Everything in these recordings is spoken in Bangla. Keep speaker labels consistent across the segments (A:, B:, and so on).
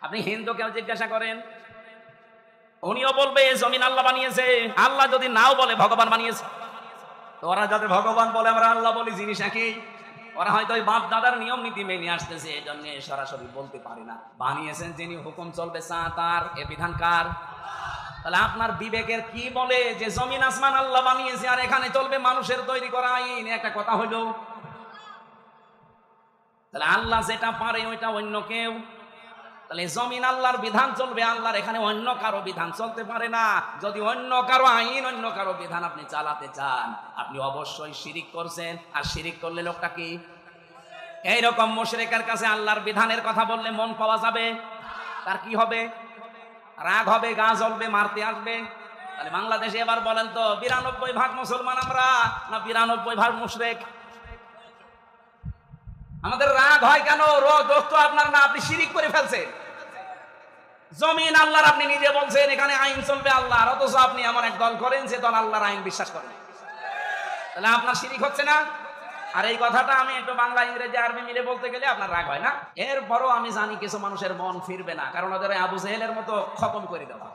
A: আপনি হিন্দুকেও জিজ্ঞাসা করেন, উনিও বলবে জমিন আল্লাহ বানিয়েছে। আল্লাহ যদি নাও বলে ভগবান বানিয়েছে। তো ওরা যাতে ভগবান বলে আমরা আল্লাহ বলি, জিনিস একই। ওরা হয়তো ওই বাপ দাদার নিয়ম নীতি মেনে আসতেছে, এই জন্য সরাসরি বলতে পারে না। বানিয়েছেন যিনি, হুকুম চলবে তার, এ বিধান কার? তাহলে আপনার বিবেকের কি বলে যে জমিন আসমান আল্লাহ বানিয়েছে আর এখানে চলবে মানুষের তৈরি করা আইন? একটা কথা হলো, তাহলে আল্লাহ যেটা পারে ওইটা অন্য কেউ। তাহলে জমিন আল্লাহর বিধান চলবে, আল্লাহর এখানে অন্য কারো বিধান চলতে পারে না। যদি অন্য কারো আইন, অন্য কারো বিধান আপনি চালাতে চান, আপনি অবশ্যই শিরিক করছেন। আর শিরিক করলে লোকটা কি? এইরকম মুশরিকের কাছে আল্লাহর বিধানের কথা বললে মন পাওয়া যাবে, তার কি হবে? রাগ হবে, গা জ্বলবে, মারতে আসবে। তাহলে বাংলাদেশে এবার বলেন তো 92% মুসলমান আমরা না 92% মুশরিক? আমাদের রাগ হয় কেন? দোষ তো আপনার না, আপনি শিরিক করে ফেলছেন। জমিন আল্লাহর, আপনি নিজে বলছেন এখানে আইন চলবে আল্লাহর, অথচ আপনি এমন এক দল করেন যে দল আল্লাহর আইন বিশ্বাস করেন। তাহলে আপনার শিরিক হচ্ছে না? আর এই কথাটা আমি একটু বাংলা ইংরেজি আরবি মিলে বলতে গেলে আপনার রাগ হয় না? এরপরও আমি জানি কিছু মানুষের মন ফিরবে না, কারণ ওদের আবু জেহেলের মতো খতম করে দেওয়া।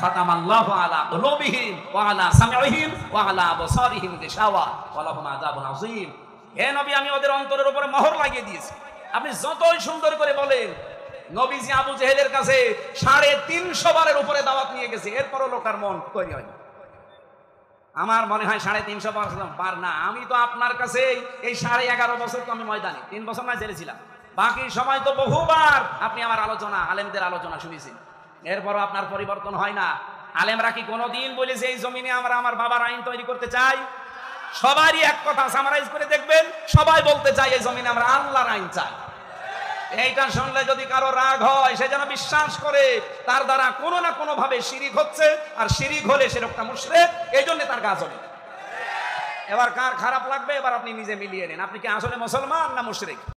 A: খাতামাল্লাহু আলা কুলুবিহিম ওয়া আলা সামঈহিম ওয়া আলা আবসারিহিম গিশাওয়া ওয়া লাহুম আযাবুন আযীম। হে নবী, আমি ওদের অন্তরের উপরে মোহর লাগিয়ে দিয়েছি। আপনি যতই সুন্দর করে বলেন, নবীজি আবু জেহেলের কাছে 350 বারের উপরে দাওয়াত নিয়ে গেছে, এরপরও লোকের মন তৈরি হয়নি। আমার মনে হয় 350 বার না। আমি তো আপনার কাছে এই 11.5 বছর তো আমি ময়দানে, 3 বছর না জেলে ছিলাম, বাকি সময় তো বহুবার আপনি আমার আলোচনা, আলেমদের আলোচনা শুনেছেন, এরপরও আপনার পরিবর্তন হয় না। আলেমরা কি কোনোদিন বলেছে এই জমিনে আমরা আমার বাবার আইন তৈরি করতে চাই? সবারই এক কথা, সামারাইজ করে দেখবেন, সবাই বলতে চাই এই জমিনে আমরা আল্লাহর আইন চাই। এইটা শুনলে যদি কারো রাগ হয়, সে যেন বিশ্বাস করে তার দ্বারা কোনো না কোনো ভাবে শিরিক হচ্ছে, আর শিরিক হলে সে লোকটা মুশরিক, এই জন্য তার গা জ্বলে। এবার কার খারাপ লাগবে এবার আপনি নিজে মিলিয়ে নেন, আপনি কি আসলে মুসলমান না মুশরিক?